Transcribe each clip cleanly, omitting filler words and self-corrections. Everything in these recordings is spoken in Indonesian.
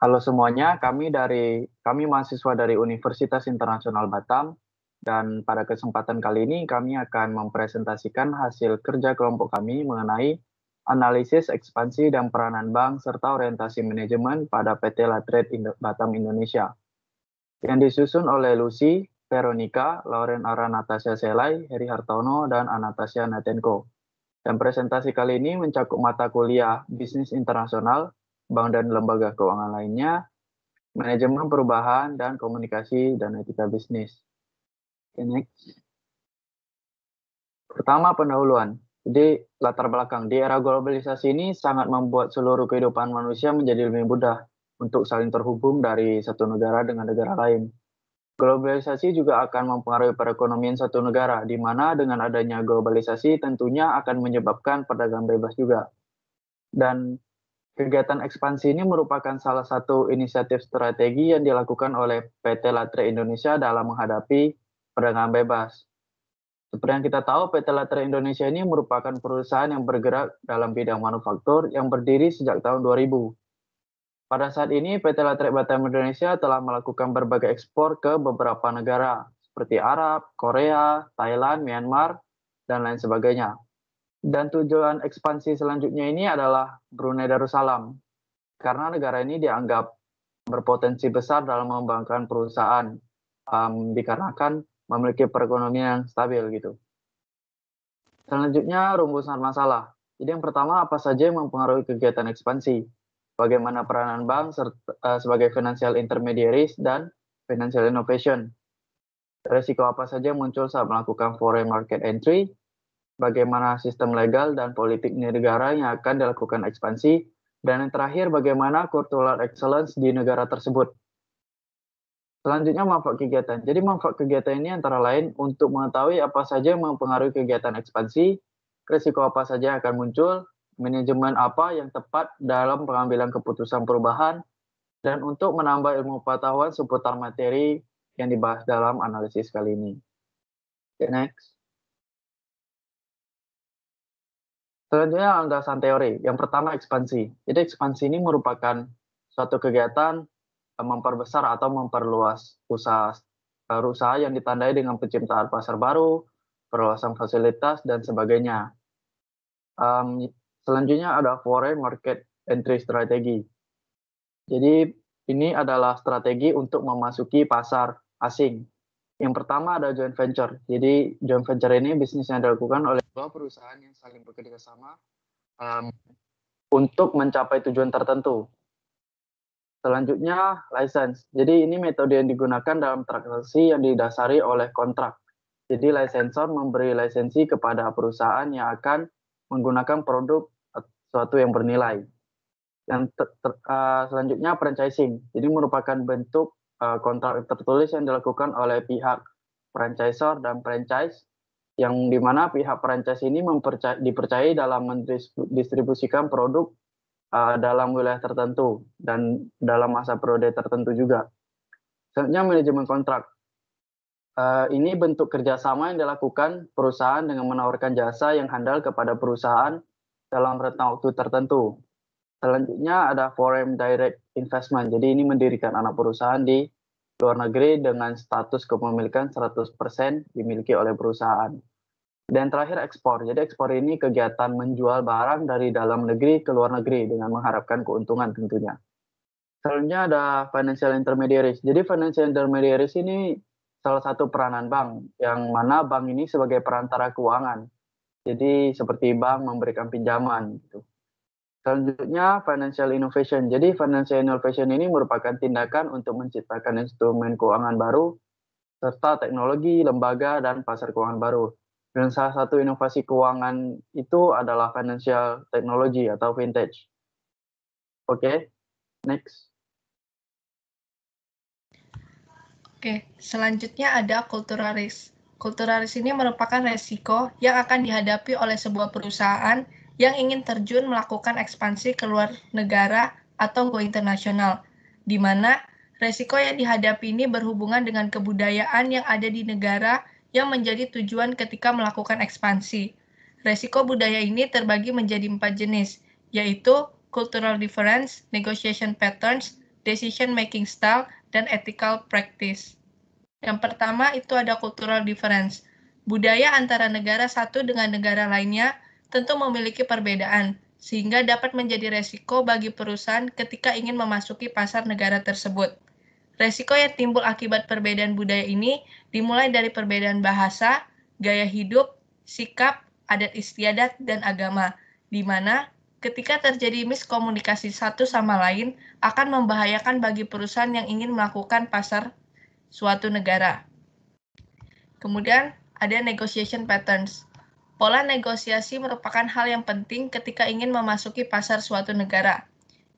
Halo semuanya, kami mahasiswa dari Universitas Internasional Batam, dan pada kesempatan kali ini kami akan mempresentasikan hasil kerja kelompok kami mengenai analisis ekspansi dan peranan bank serta orientasi manajemen pada PT Latrade Batam Indonesia, yang disusun oleh Lucy, Veronica, Lauren Ara Natasha Selai, Heri Hartono, dan Anastasia Natenko. Dan presentasi kali ini mencakup mata kuliah Bisnis Internasional, Bank dan Lembaga Keuangan lainnya, Manajemen Perubahan, dan Komunikasi dan Etika Bisnis. Okay, next. Pertama, pendahuluan. Jadi, latar belakang. Di era globalisasi ini sangat membuat seluruh kehidupan manusia menjadi lebih mudah untuk saling terhubung dari satu negara dengan negara lain. Globalisasi juga akan mempengaruhi perekonomian satu negara, di mana dengan adanya globalisasi tentunya akan menyebabkan perdagangan bebas juga. Dan kegiatan ekspansi ini merupakan salah satu inisiatif strategi yang dilakukan oleh PT Latrade Indonesia dalam menghadapi perdagangan bebas. Seperti yang kita tahu, PT Latrade Indonesia ini merupakan perusahaan yang bergerak dalam bidang manufaktur yang berdiri sejak tahun 2000. Pada saat ini, PT Latrade Batam Indonesia telah melakukan berbagai ekspor ke beberapa negara, seperti Arab, Korea, Thailand, Myanmar, dan lain sebagainya. Dan tujuan ekspansi selanjutnya ini adalah Brunei Darussalam, karena negara ini dianggap berpotensi besar dalam mengembangkan perusahaan, dikarenakan memiliki perekonomian yang stabil gitu. Selanjutnya, rumusan masalah. Jadi yang pertama, apa saja yang mempengaruhi kegiatan ekspansi? Bagaimana peranan bank sebagai financial intermediaries dan financial innovation? Risiko apa saja yang muncul saat melakukan foreign market entry? Bagaimana sistem legal dan politik negara yang akan dilakukan ekspansi? Dan yang terakhir, bagaimana cultural excellence di negara tersebut? Selanjutnya, manfaat kegiatan. Jadi manfaat kegiatan ini antara lain untuk mengetahui apa saja yang mempengaruhi kegiatan ekspansi, risiko apa saja yang akan muncul, manajemen apa yang tepat dalam pengambilan keputusan perubahan, dan untuk menambah ilmu pengetahuan seputar materi yang dibahas dalam analisis kali ini. Okay, next. Selanjutnya landasan teori. Yang pertama, ekspansi. Jadi ekspansi ini merupakan suatu kegiatan memperbesar atau memperluas usaha yang ditandai dengan penciptaan pasar baru, perluasan fasilitas, dan sebagainya. Selanjutnya ada foreign market entry strategi. Jadi ini adalah strategi untuk memasuki pasar asing. Yang pertama ada joint venture. Jadi joint venture ini bisnis yang dilakukan oleh dua perusahaan yang saling bekerja sama untuk mencapai tujuan tertentu. Selanjutnya license. Jadi ini metode yang digunakan dalam transaksi yang didasari oleh kontrak. Jadi licensor memberi lisensi kepada perusahaan yang akan menggunakan produk sesuatu yang bernilai. Yang selanjutnya franchising. Jadi merupakan bentuk kontrak tertulis yang dilakukan oleh pihak franchisor dan franchise, yang dimana pihak franchise ini dipercayai dalam mendistribusikan produk dalam wilayah tertentu dan dalam masa periode tertentu juga. Selanjutnya manajemen kontrak. Ini bentuk kerjasama yang dilakukan perusahaan dengan menawarkan jasa yang handal kepada perusahaan dalam rentang waktu tertentu. Selanjutnya ada foreign direct investment. Jadi ini mendirikan anak perusahaan di luar negeri dengan status kepemilikan 100% dimiliki oleh perusahaan. Dan terakhir ekspor. Jadi ekspor ini kegiatan menjual barang dari dalam negeri ke luar negeri dengan mengharapkan keuntungan tentunya. Selanjutnya ada financial intermediaries. Jadi financial intermediaries ini salah satu peranan bank, yang mana bank ini sebagai perantara keuangan. Jadi seperti bank memberikan pinjaman gitu. Selanjutnya financial innovation. Jadi financial innovation ini merupakan tindakan untuk menciptakan instrumen keuangan baru serta teknologi, lembaga, dan pasar keuangan baru. Dan salah satu inovasi keuangan itu adalah financial technology atau vintage. Oke, next. Oke, selanjutnya ada cultural risk. Cultural risk ini merupakan resiko yang akan dihadapi oleh sebuah perusahaan yang ingin terjun melakukan ekspansi ke luar negara atau go internasional, di mana resiko yang dihadapi ini berhubungan dengan kebudayaan yang ada di negara yang menjadi tujuan ketika melakukan ekspansi. Resiko budaya ini terbagi menjadi 4 jenis, yaitu cultural difference, negotiation patterns, decision making style, dan ethical practice. Yang pertama itu ada cultural difference. Budaya antara negara satu dengan negara lainnya tentu memiliki perbedaan, sehingga dapat menjadi resiko bagi perusahaan ketika ingin memasuki pasar negara tersebut. Resiko yang timbul akibat perbedaan budaya ini dimulai dari perbedaan bahasa, gaya hidup, sikap, adat istiadat, dan agama, di mana ketika terjadi miskomunikasi satu sama lain akan membahayakan bagi perusahaan yang ingin melakukan pasar suatu negara. Kemudian ada negotiation patterns. Pola negosiasi merupakan hal yang penting ketika ingin memasuki pasar suatu negara.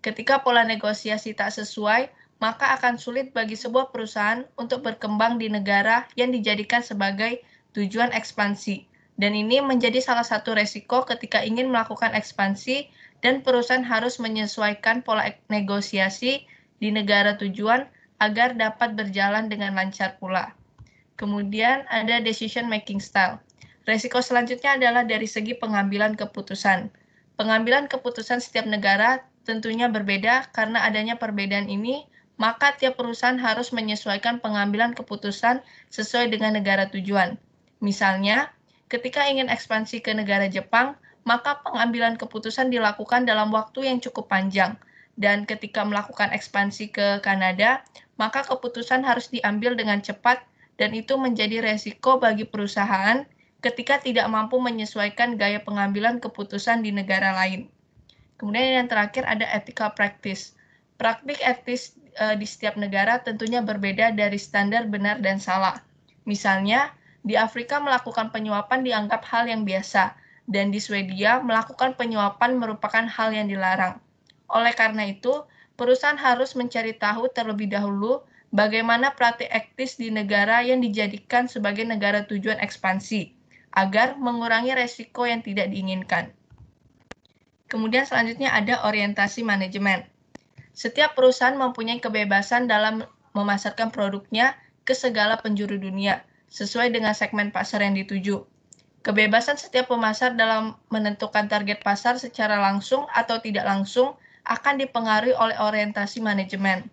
Ketika pola negosiasi tak sesuai, maka akan sulit bagi sebuah perusahaan untuk berkembang di negara yang dijadikan sebagai tujuan ekspansi. Dan ini menjadi salah satu resiko ketika ingin melakukan ekspansi dan perusahaan harus menyesuaikan pola negosiasi di negara tujuan agar dapat berjalan dengan lancar pula. Kemudian ada decision making style. Resiko selanjutnya adalah dari segi pengambilan keputusan. Pengambilan keputusan setiap negara tentunya berbeda karena adanya perbedaan ini, maka tiap perusahaan harus menyesuaikan pengambilan keputusan sesuai dengan negara tujuan. Misalnya, ketika ingin ekspansi ke negara Jepang, maka pengambilan keputusan dilakukan dalam waktu yang cukup panjang. Dan ketika melakukan ekspansi ke Kanada, maka keputusan harus diambil dengan cepat dan itu menjadi resiko bagi perusahaan ketika tidak mampu menyesuaikan gaya pengambilan keputusan di negara lain. Kemudian yang terakhir ada ethical practice. Praktik etis di setiap negara tentunya berbeda dari standar benar dan salah. Misalnya, di Afrika melakukan penyuapan dianggap hal yang biasa, dan di Swedia melakukan penyuapan merupakan hal yang dilarang. Oleh karena itu, perusahaan harus mencari tahu terlebih dahulu bagaimana praktik etis di negara yang dijadikan sebagai negara tujuan ekspansi, agar mengurangi resiko yang tidak diinginkan. Kemudian selanjutnya ada orientasi manajemen. Setiap perusahaan mempunyai kebebasan dalam memasarkan produknya ke segala penjuru dunia, sesuai dengan segmen pasar yang dituju. Kebebasan setiap pemasar dalam menentukan target pasar secara langsung atau tidak langsung akan dipengaruhi oleh orientasi manajemen.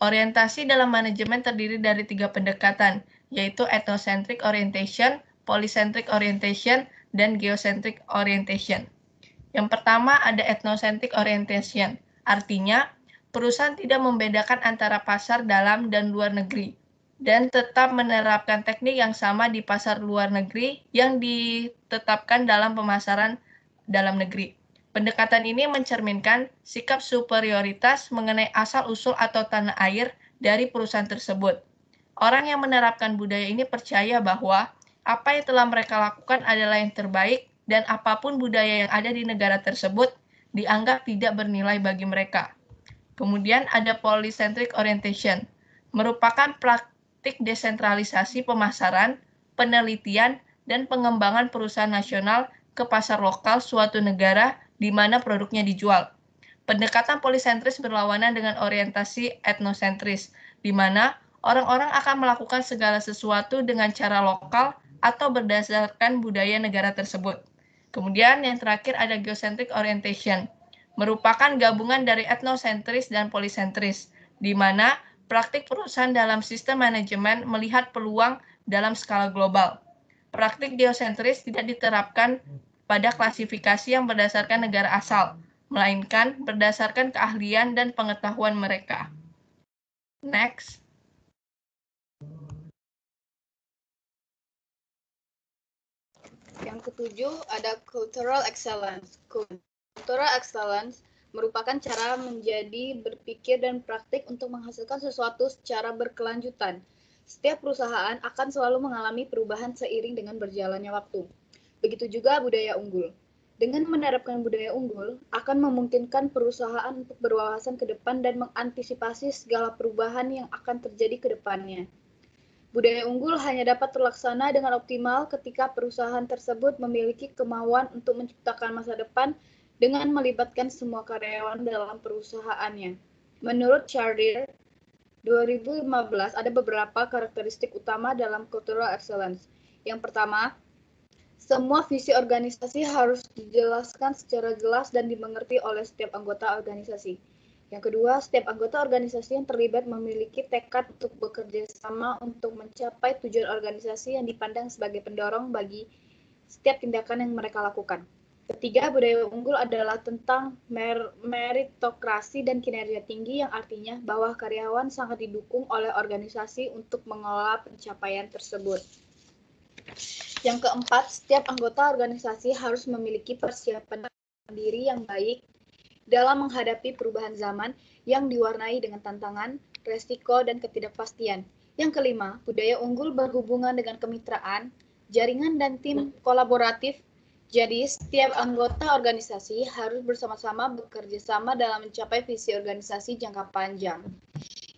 Orientasi dalam manajemen terdiri dari 3 pendekatan, yaitu ethnocentric orientation, polycentric orientation, dan geocentric orientation. Yang pertama ada ethnocentric orientation, artinya perusahaan tidak membedakan antara pasar dalam dan luar negeri, dan tetap menerapkan teknik yang sama di pasar luar negeri yang ditetapkan dalam pemasaran dalam negeri. Pendekatan ini mencerminkan sikap superioritas mengenai asal-usul atau tanah air dari perusahaan tersebut. Orang yang menerapkan budaya ini percaya bahwa apa yang telah mereka lakukan adalah yang terbaik dan apapun budaya yang ada di negara tersebut dianggap tidak bernilai bagi mereka. Kemudian ada polycentric orientation, merupakan praktik desentralisasi pemasaran, penelitian, dan pengembangan perusahaan nasional ke pasar lokal suatu negara di mana produknya dijual. Pendekatan polisentris berlawanan dengan orientasi etnosentris, di mana orang-orang akan melakukan segala sesuatu dengan cara lokal atau berdasarkan budaya negara tersebut. Kemudian yang terakhir ada geocentric orientation, merupakan gabungan dari etnosentris dan polisentris, di mana praktik perusahaan dalam sistem manajemen melihat peluang dalam skala global. Praktik geosentris tidak diterapkan pada klasifikasi yang berdasarkan negara asal, melainkan berdasarkan keahlian dan pengetahuan mereka. Next. Yang ketujuh ada cultural excellence. Cultural excellence merupakan cara menjadi, berpikir, dan praktik untuk menghasilkan sesuatu secara berkelanjutan. Setiap perusahaan akan selalu mengalami perubahan seiring dengan berjalannya waktu. Begitu juga budaya unggul. Dengan menerapkan budaya unggul, akan memungkinkan perusahaan untuk berwawasan ke depan dan mengantisipasi segala perubahan yang akan terjadi ke depannya. Budaya unggul hanya dapat terlaksana dengan optimal ketika perusahaan tersebut memiliki kemauan untuk menciptakan masa depan dengan melibatkan semua karyawan dalam perusahaannya. Menurut Chardir, 2015 ada beberapa karakteristik utama dalam cultural excellence. Yang pertama, semua visi organisasi harus dijelaskan secara jelas dan dimengerti oleh setiap anggota organisasi. Yang kedua, setiap anggota organisasi yang terlibat memiliki tekad untuk bekerja sama untuk mencapai tujuan organisasi yang dipandang sebagai pendorong bagi setiap tindakan yang mereka lakukan. Ketiga, budaya unggul adalah tentang meritokrasi dan kinerja tinggi, yang artinya bahwa karyawan sangat didukung oleh organisasi untuk mengelola pencapaian tersebut. Yang keempat, setiap anggota organisasi harus memiliki persiapan diri yang baik dalam menghadapi perubahan zaman yang diwarnai dengan tantangan, resiko, dan ketidakpastian. Yang kelima, budaya unggul berhubungan dengan kemitraan, jaringan, dan tim kolaboratif. Jadi, setiap anggota organisasi harus bersama-sama bekerja sama dalam mencapai visi organisasi jangka panjang.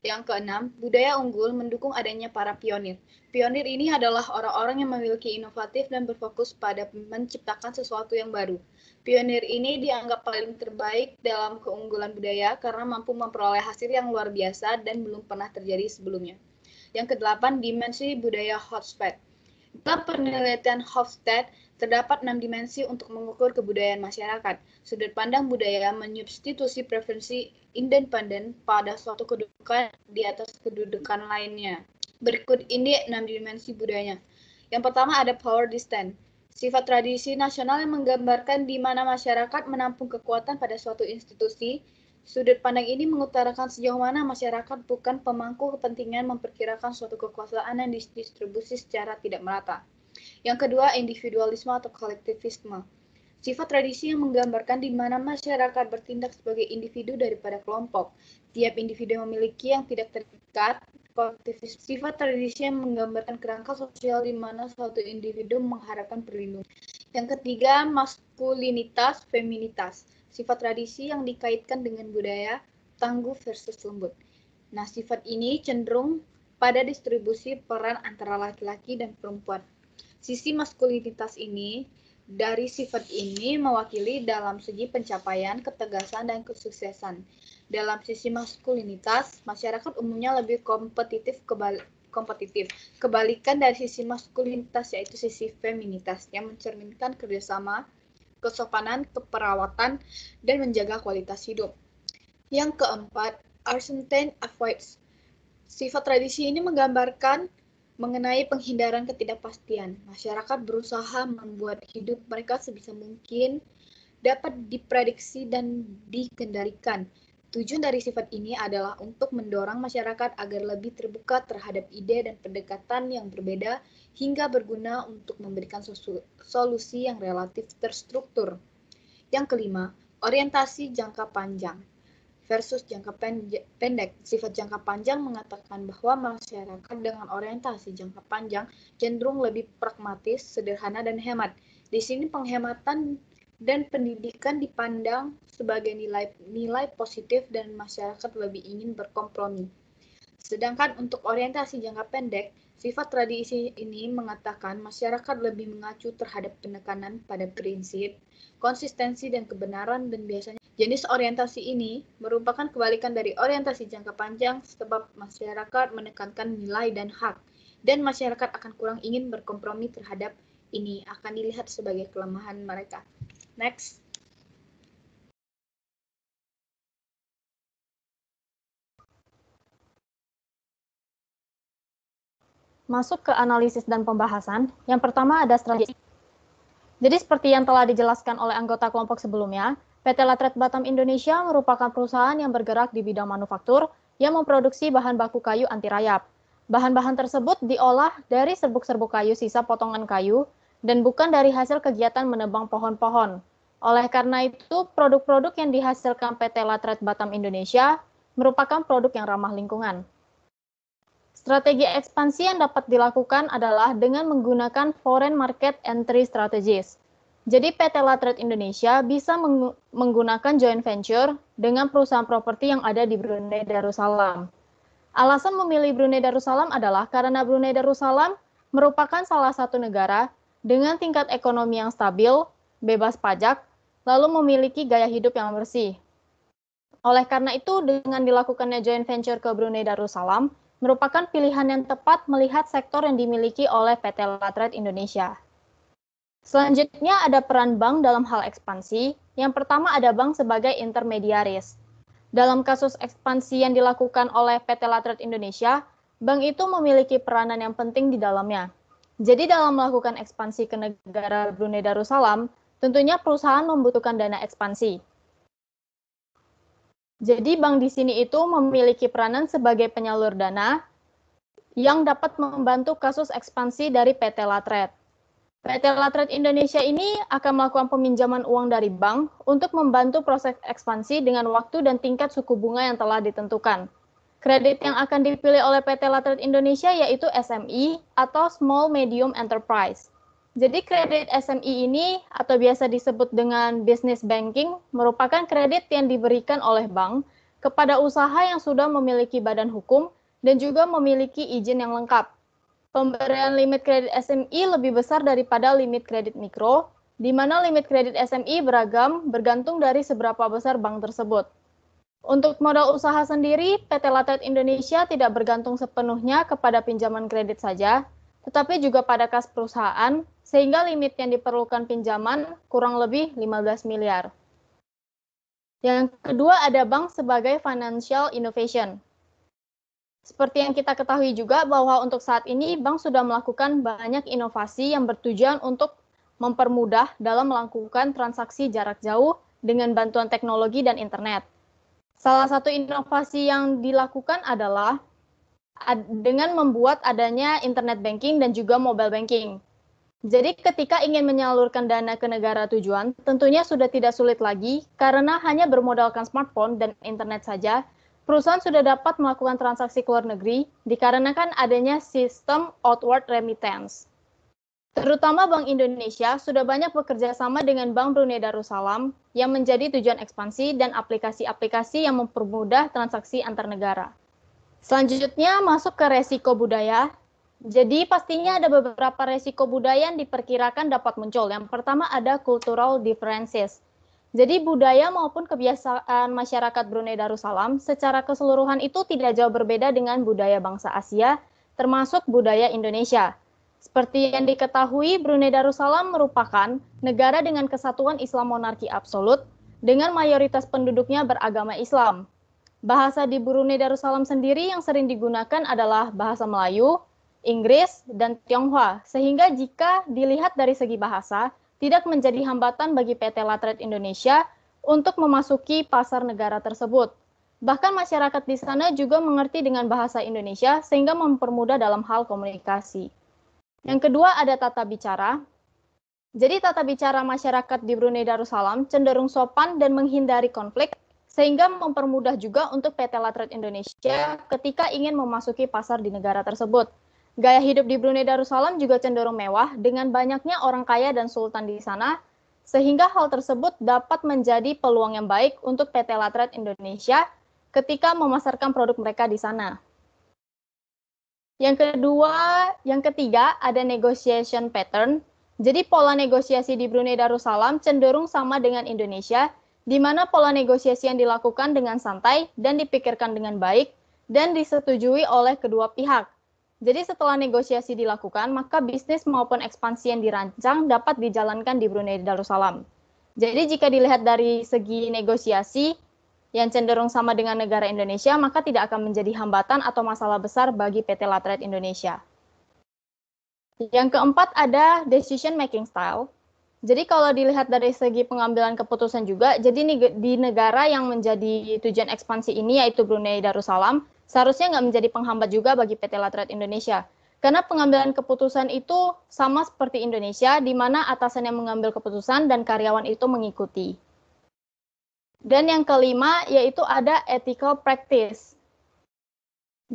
Yang keenam, budaya unggul mendukung adanya para pionir. Pionir ini adalah orang-orang yang memiliki inovatif dan berfokus pada menciptakan sesuatu yang baru. Pionir ini dianggap paling terbaik dalam keunggulan budaya karena mampu memperoleh hasil yang luar biasa dan belum pernah terjadi sebelumnya. Yang kedelapan, dimensi budaya Hofstede. Dalam penelitian Hofstede, terdapat 6 dimensi untuk mengukur kebudayaan masyarakat. Sudut pandang budaya menyubstitusi preferensi independen pada suatu kedudukan di atas kedudukan lainnya. Berikut ini 6 dimensi budayanya. Yang pertama ada power distance. Sifat tradisi nasional yang menggambarkan di mana masyarakat menampung kekuatan pada suatu institusi. Sudut pandang ini mengutarakan sejauh mana masyarakat bukan pemangku kepentingan memperkirakan suatu kekuasaan yang didistribusi secara tidak merata. Yang kedua, individualisme atau kolektivisme. Sifat tradisi yang menggambarkan di mana masyarakat bertindak sebagai individu daripada kelompok. Tiap individu memiliki yang tidak terikat. Kolektivisme. Sifat tradisi yang menggambarkan kerangka sosial di mana suatu individu mengharapkan perlindungan. Yang ketiga, maskulinitas, feminitas. Sifat tradisi yang dikaitkan dengan budaya, tangguh versus lembut. Nah, sifat ini cenderung pada distribusi peran antara laki-laki dan perempuan. Sisi maskulinitas ini dari sifat ini mewakili dalam segi pencapaian, ketegasan, dan kesuksesan. Dalam sisi maskulinitas, masyarakat umumnya lebih kompetitif. Kebalikan dari sisi maskulinitas yaitu sisi feminitas yang mencerminkan kerjasama, kesopanan, keperawatan, dan menjaga kualitas hidup. Yang keempat, Argentine avoids. Sifat tradisi ini menggambarkan mengenai penghindaran ketidakpastian. Masyarakat berusaha membuat hidup mereka sebisa mungkin dapat diprediksi dan dikendalikan. Tujuan dari sifat ini adalah untuk mendorong masyarakat agar lebih terbuka terhadap ide dan pendekatan yang berbeda hingga berguna untuk memberikan solusi yang relatif terstruktur. Yang kelima, orientasi jangka panjang versus jangka pendek. Sifat jangka panjang mengatakan bahwa masyarakat dengan orientasi jangka panjang cenderung lebih pragmatis, sederhana, dan hemat. Di sini penghematan dan pendidikan dipandang sebagai nilai positif dan masyarakat lebih ingin berkompromi. Sedangkan untuk orientasi jangka pendek, sifat tradisi ini mengatakan masyarakat lebih mengacu terhadap penekanan pada prinsip, konsistensi, dan kebenaran, dan biasanya jenis orientasi ini merupakan kebalikan dari orientasi jangka panjang sebab masyarakat menekankan nilai dan hak, dan masyarakat akan kurang ingin berkompromi terhadap ini akan dilihat sebagai kelemahan mereka. Next. Masuk ke analisis dan pembahasan, yang pertama ada strategi. Jadi seperti yang telah dijelaskan oleh anggota kelompok sebelumnya, PT Latret Batam Indonesia merupakan perusahaan yang bergerak di bidang manufaktur yang memproduksi bahan baku kayu anti rayap. Bahan-bahan tersebut diolah dari serbuk-serbuk kayu sisa potongan kayu dan bukan dari hasil kegiatan menebang pohon-pohon. Oleh karena itu, produk-produk yang dihasilkan PT Latret Batam Indonesia merupakan produk yang ramah lingkungan. Strategi ekspansi yang dapat dilakukan adalah dengan menggunakan foreign market entry strategies. Jadi PT Latret Indonesia bisa menggunakan joint venture dengan perusahaan properti yang ada di Brunei Darussalam. Alasan memilih Brunei Darussalam adalah karena Brunei Darussalam merupakan salah satu negara dengan tingkat ekonomi yang stabil, bebas pajak, lalu memiliki gaya hidup yang bersih. Oleh karena itu, dengan dilakukannya joint venture ke Brunei Darussalam, merupakan pilihan yang tepat melihat sektor yang dimiliki oleh PT Latret Indonesia. Selanjutnya ada peran bank dalam hal ekspansi. Yang pertama ada bank sebagai intermediaris. Dalam kasus ekspansi yang dilakukan oleh PT Latret Indonesia, bank itu memiliki peranan yang penting di dalamnya. Jadi dalam melakukan ekspansi ke negara Brunei Darussalam, tentunya perusahaan membutuhkan dana ekspansi. Jadi bank di sini itu memiliki peranan sebagai penyalur dana yang dapat membantu kasus ekspansi dari PT Latret. PT Latret Indonesia ini akan melakukan peminjaman uang dari bank untuk membantu proses ekspansi dengan waktu dan tingkat suku bunga yang telah ditentukan. Kredit yang akan dipilih oleh PT Latret Indonesia yaitu SME atau Small Medium Enterprise. Jadi kredit SME ini atau biasa disebut dengan business banking merupakan kredit yang diberikan oleh bank kepada usaha yang sudah memiliki badan hukum dan juga memiliki izin yang lengkap. Pemberian limit kredit SME lebih besar daripada limit kredit mikro, di mana limit kredit SME beragam bergantung dari seberapa besar bank tersebut. Untuk modal usaha sendiri, PT Latret Indonesia tidak bergantung sepenuhnya kepada pinjaman kredit saja, tetapi juga pada kas perusahaan, sehingga limit yang diperlukan pinjaman kurang lebih 15 miliar. Yang kedua ada bank sebagai financial innovation. Seperti yang kita ketahui juga bahwa untuk saat ini bank sudah melakukan banyak inovasi yang bertujuan untuk mempermudah dalam melakukan transaksi jarak jauh dengan bantuan teknologi dan internet. Salah satu inovasi yang dilakukan adalah dengan membuat adanya internet banking dan juga mobile banking. Jadi ketika ingin menyalurkan dana ke negara tujuan, tentunya sudah tidak sulit lagi karena hanya bermodalkan smartphone dan internet saja, perusahaan sudah dapat melakukan transaksi ke luar negeri dikarenakan adanya sistem outward remittance. Terutama Bank Indonesia sudah banyak bekerja sama dengan Bank Brunei Darussalam yang menjadi tujuan ekspansi dan aplikasi-aplikasi yang mempermudah transaksi antar negara. Selanjutnya masuk ke resiko budaya. Jadi pastinya ada beberapa resiko budaya yang diperkirakan dapat muncul. Yang pertama ada cultural differences. Jadi budaya maupun kebiasaan masyarakat Brunei Darussalam secara keseluruhan itu tidak jauh berbeda dengan budaya bangsa Asia, termasuk budaya Indonesia. Seperti yang diketahui, Brunei Darussalam merupakan negara dengan kesatuan Islam monarki absolut dengan mayoritas penduduknya beragama Islam. Bahasa di Brunei Darussalam sendiri yang sering digunakan adalah bahasa Melayu, Inggris, dan Tionghoa, sehingga jika dilihat dari segi bahasa, tidak menjadi hambatan bagi PT Latret Indonesia untuk memasuki pasar negara tersebut. Bahkan masyarakat di sana juga mengerti dengan bahasa Indonesia, sehingga mempermudah dalam hal komunikasi. Yang kedua ada tata bicara. Jadi tata bicara masyarakat di Brunei Darussalam cenderung sopan dan menghindari konflik, sehingga mempermudah juga untuk PT Latret Indonesia ketika ingin memasuki pasar di negara tersebut. Gaya hidup di Brunei Darussalam juga cenderung mewah dengan banyaknya orang kaya dan sultan di sana, sehingga hal tersebut dapat menjadi peluang yang baik untuk PT Latret Indonesia ketika memasarkan produk mereka di sana. Yang ketiga ada negotiation pattern. Jadi pola negosiasi di Brunei Darussalam cenderung sama dengan Indonesia, di mana pola negosiasi yang dilakukan dengan santai dan dipikirkan dengan baik dan disetujui oleh kedua pihak. Jadi setelah negosiasi dilakukan, maka bisnis maupun ekspansi yang dirancang dapat dijalankan di Brunei Darussalam. Jadi jika dilihat dari segi negosiasi yang cenderung sama dengan negara Indonesia, maka tidak akan menjadi hambatan atau masalah besar bagi PT Latret Indonesia. Yang keempat ada decision making style. Jadi kalau dilihat dari segi pengambilan keputusan juga, jadi di negara yang menjadi tujuan ekspansi ini yaitu Brunei Darussalam, seharusnya nggak menjadi penghambat juga bagi PT Latret Indonesia. Karena pengambilan keputusan itu sama seperti Indonesia, di mana atasan yang mengambil keputusan dan karyawan itu mengikuti. Dan yang kelima yaitu ada ethical practice.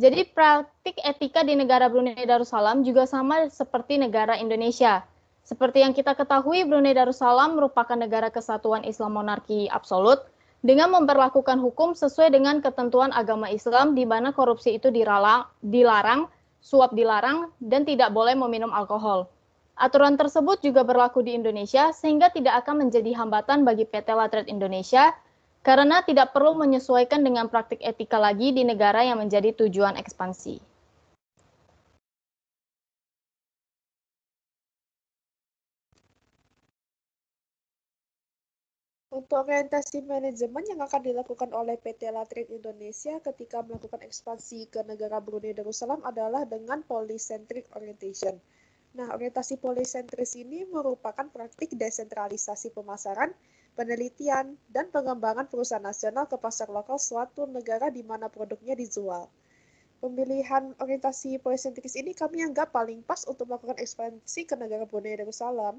Jadi praktik etika di negara Brunei Darussalam juga sama seperti negara Indonesia. Seperti yang kita ketahui, Brunei Darussalam merupakan negara kesatuan Islam monarki absolut dengan memperlakukan hukum sesuai dengan ketentuan agama Islam di mana korupsi itu dilarang, suap dilarang, dan tidak boleh meminum alkohol. Aturan tersebut juga berlaku di Indonesia sehingga tidak akan menjadi hambatan bagi PT Latret Indonesia karena tidak perlu menyesuaikan dengan praktik etika lagi di negara yang menjadi tujuan ekspansi. Untuk orientasi manajemen yang akan dilakukan oleh PT Latrik Indonesia ketika melakukan ekspansi ke negara Brunei Darussalam adalah dengan polycentric orientation. Nah, orientasi polysentris ini merupakan praktik desentralisasi pemasaran, penelitian, dan pengembangan perusahaan nasional ke pasar lokal suatu negara di mana produknya dijual. Pemilihan orientasi polisentris ini kami anggap paling pas untuk melakukan ekspansi ke negara Brunei Darussalam,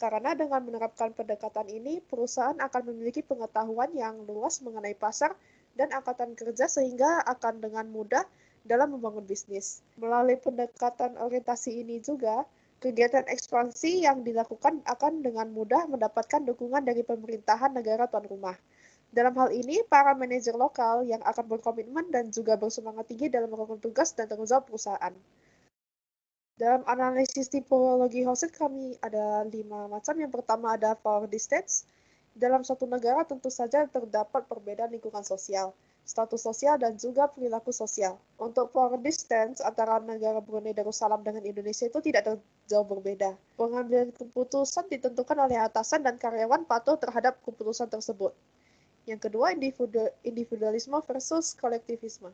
karena dengan menerapkan pendekatan ini, perusahaan akan memiliki pengetahuan yang luas mengenai pasar dan angkatan kerja sehingga akan dengan mudah dalam membangun bisnis. Melalui pendekatan orientasi ini juga, kegiatan ekspansi yang dilakukan akan dengan mudah mendapatkan dukungan dari pemerintahan negara tuan rumah. Dalam hal ini, para manajer lokal yang akan berkomitmen dan juga bersemangat tinggi dalam melakukan tugas dan tanggung jawab perusahaan. Dalam analisis tipologi host kami ada 5 macam. Yang pertama ada power distance. Dalam suatu negara tentu saja terdapat perbedaan lingkungan sosial, status sosial, dan juga perilaku sosial. Untuk power distance antara negara Brunei Darussalam dengan Indonesia itu tidak jauh berbeda. Pengambilan keputusan ditentukan oleh atasan dan karyawan patuh terhadap keputusan tersebut. Yang kedua, individualisme versus kolektivisme.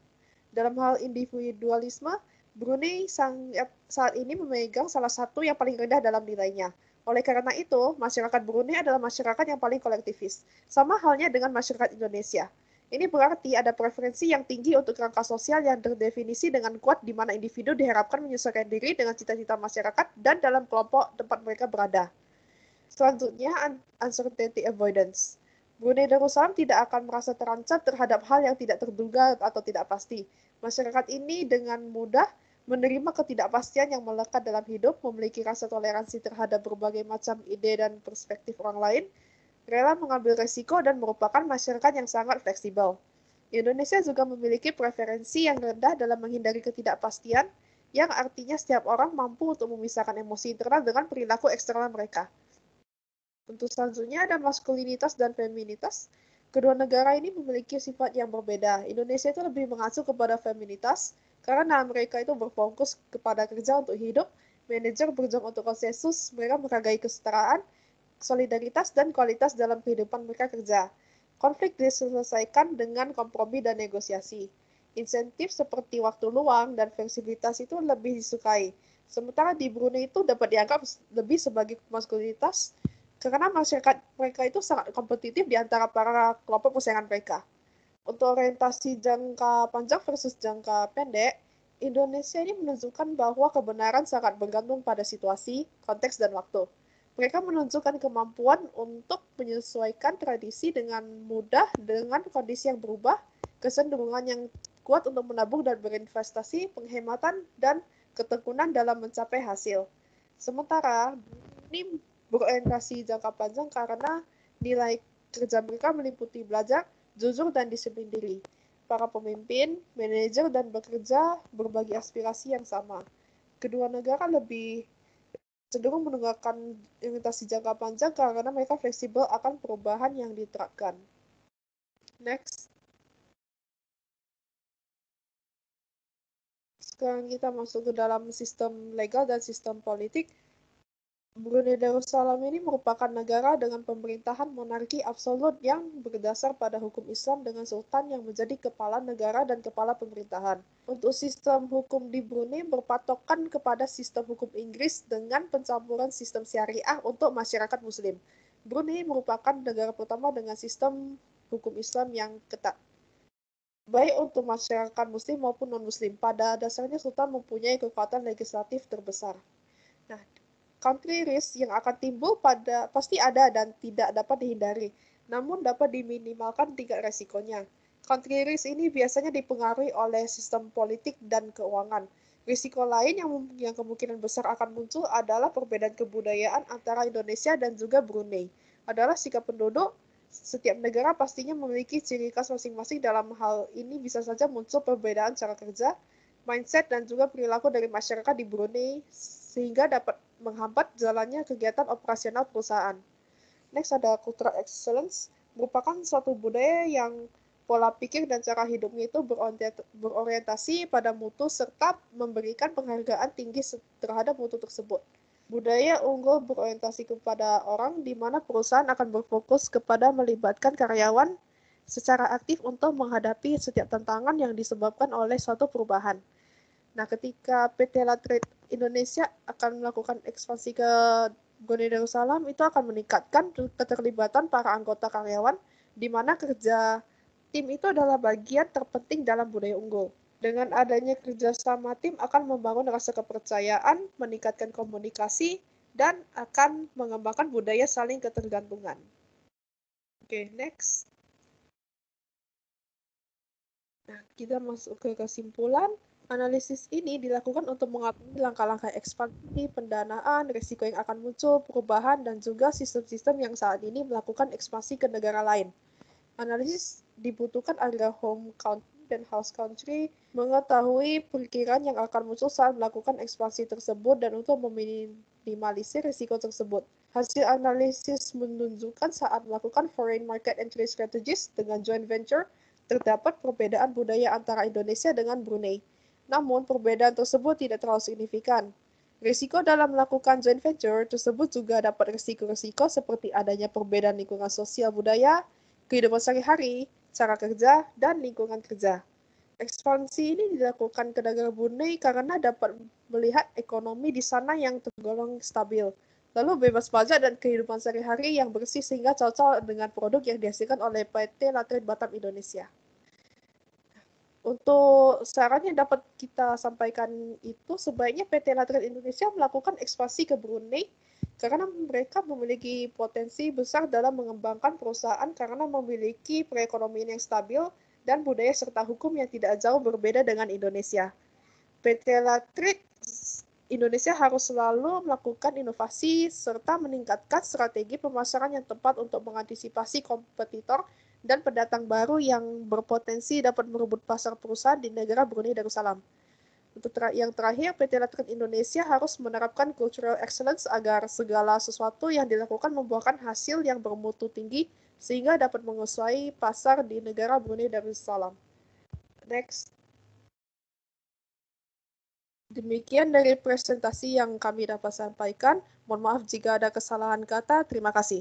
Dalam hal individualisme, Brunei saat ini memegang salah satu yang paling rendah dalam nilainya. Oleh karena itu, masyarakat Brunei adalah masyarakat yang paling kolektivis. Sama halnya dengan masyarakat Indonesia. Ini berarti ada preferensi yang tinggi untuk kerangka sosial yang terdefinisi dengan kuat di mana individu diharapkan menyesuaikan diri dengan cita-cita masyarakat dan dalam kelompok tempat mereka berada. Selanjutnya, uncertainty avoidance. Brunei Darussalam tidak akan merasa terancam terhadap hal yang tidak terduga atau tidak pasti. Masyarakat ini dengan mudah menerima ketidakpastian yang melekat dalam hidup, memiliki rasa toleransi terhadap berbagai macam ide dan perspektif orang lain, rela mengambil resiko, dan merupakan masyarakat yang sangat fleksibel. Indonesia juga memiliki preferensi yang rendah dalam menghindari ketidakpastian, yang artinya setiap orang mampu untuk memisahkan emosi internal dengan perilaku eksternal mereka. Untuk selanjutnya ada maskulinitas dan feminitas. Kedua negara ini memiliki sifat yang berbeda. Indonesia itu lebih mengacu kepada feminitas, karena mereka itu berfokus kepada kerja untuk hidup, manajer berjuang untuk konsensus, mereka menghargai kesetaraan, solidaritas, dan kualitas dalam kehidupan mereka kerja. Konflik diselesaikan dengan kompromi dan negosiasi. Insentif seperti waktu luang dan fleksibilitas itu lebih disukai. Sementara di Brunei itu dapat dianggap lebih sebagai maskulinitas, karena masyarakat mereka itu sangat kompetitif di antara para kelompok persaingan mereka. Untuk orientasi jangka panjang versus jangka pendek, Indonesia ini menunjukkan bahwa kebenaran sangat bergantung pada situasi, konteks, dan waktu. Mereka menunjukkan kemampuan untuk menyesuaikan tradisi dengan mudah dengan kondisi yang berubah, kecenderungan yang kuat untuk menabung dan berinvestasi, penghematan, dan ketekunan dalam mencapai hasil. Sementara, ini berorientasi jangka panjang karena nilai kerja mereka meliputi belajar, jujur, dan disiplin diri. Para pemimpin, manajer, dan bekerja berbagi aspirasi yang sama. Kedua negara lebih cenderung menegakkan orientasi jangka panjang karena mereka fleksibel akan perubahan yang diterapkan. Next. Sekarang kita masuk ke dalam sistem legal dan sistem politik. Brunei Darussalam ini merupakan negara dengan pemerintahan monarki absolut yang berdasar pada hukum Islam dengan sultan yang menjadi kepala negara dan kepala pemerintahan. Untuk sistem hukum di Brunei berpatokan kepada sistem hukum Inggris dengan pencampuran sistem syariah untuk masyarakat muslim. Brunei merupakan negara pertama dengan sistem hukum Islam yang ketat, baik untuk masyarakat muslim maupun non-muslim. Pada dasarnya sultan mempunyai kekuatan legislatif terbesar. Nah, country risk yang akan timbul pasti ada dan tidak dapat dihindari, namun dapat diminimalkan tingkat resikonya. Country risk ini biasanya dipengaruhi oleh sistem politik dan keuangan. Risiko lain yang kemungkinan besar akan muncul adalah perbedaan kebudayaan antara Indonesia dan juga Brunei. Adalah sikap penduduk. Setiap negara pastinya memiliki ciri khas masing-masing. Dalam hal ini bisa saja muncul perbedaan cara kerja, mindset, dan juga perilaku dari masyarakat di Brunei sehingga dapat menghambat jalannya kegiatan operasional perusahaan. Next ada cultural excellence, merupakan suatu budaya yang pola pikir dan cara hidupnya itu berorientasi pada mutu serta memberikan penghargaan tinggi terhadap mutu tersebut. Budaya unggul berorientasi kepada orang, di mana perusahaan akan berfokus kepada melibatkan karyawan secara aktif untuk menghadapi setiap tantangan yang disebabkan oleh suatu perubahan. Nah, ketika PT Latrit Indonesia akan melakukan ekspansi ke Brunei Darussalam, itu akan meningkatkan keterlibatan para anggota karyawan, di mana kerja tim itu adalah bagian terpenting dalam budaya unggul. Dengan adanya kerjasama tim akan membangun rasa kepercayaan, meningkatkan komunikasi, dan akan mengembangkan budaya saling ketergantungan. Oke, next. Nah, kita masuk ke kesimpulan. Analisis ini dilakukan untuk mengetahui langkah-langkah ekspansi, pendanaan, risiko yang akan muncul, perubahan, dan juga sistem-sistem yang saat ini melakukan ekspansi ke negara lain. Analisis dibutuhkan agar home country dan host country mengetahui perkiraan yang akan muncul saat melakukan ekspansi tersebut dan untuk meminimalisir risiko tersebut. Hasil analisis menunjukkan saat melakukan foreign market entry strategies dengan joint venture, terdapat perbedaan budaya antara Indonesia dengan Brunei. Namun, perbedaan tersebut tidak terlalu signifikan. Risiko dalam melakukan joint venture tersebut juga dapat risiko-risiko seperti adanya perbedaan lingkungan sosial budaya, kehidupan sehari-hari, cara kerja, dan lingkungan kerja. Ekspansi ini dilakukan ke negara Brunei karena dapat melihat ekonomi di sana yang tergolong stabil, lalu bebas pajak dan kehidupan sehari-hari yang bersih sehingga cocok dengan produk yang dihasilkan oleh PT Latrit Batam Indonesia. Untuk saran yang dapat kita sampaikan itu, sebaiknya PT Latrit Indonesia melakukan ekspansi ke Brunei karena mereka memiliki potensi besar dalam mengembangkan perusahaan karena memiliki perekonomian yang stabil dan budaya serta hukum yang tidak jauh berbeda dengan Indonesia. PT Latrit Indonesia harus selalu melakukan inovasi serta meningkatkan strategi pemasaran yang tepat untuk mengantisipasi kompetitor dan pendatang baru yang berpotensi dapat merebut pasar perusahaan di negara Brunei Darussalam. Untuk yang terakhir, PT Latrit Indonesia harus menerapkan cultural excellence agar segala sesuatu yang dilakukan membuahkan hasil yang bermutu tinggi sehingga dapat menguasai pasar di negara Brunei Darussalam. Next. Demikian dari presentasi yang kami dapat sampaikan. Mohon maaf jika ada kesalahan kata. Terima kasih.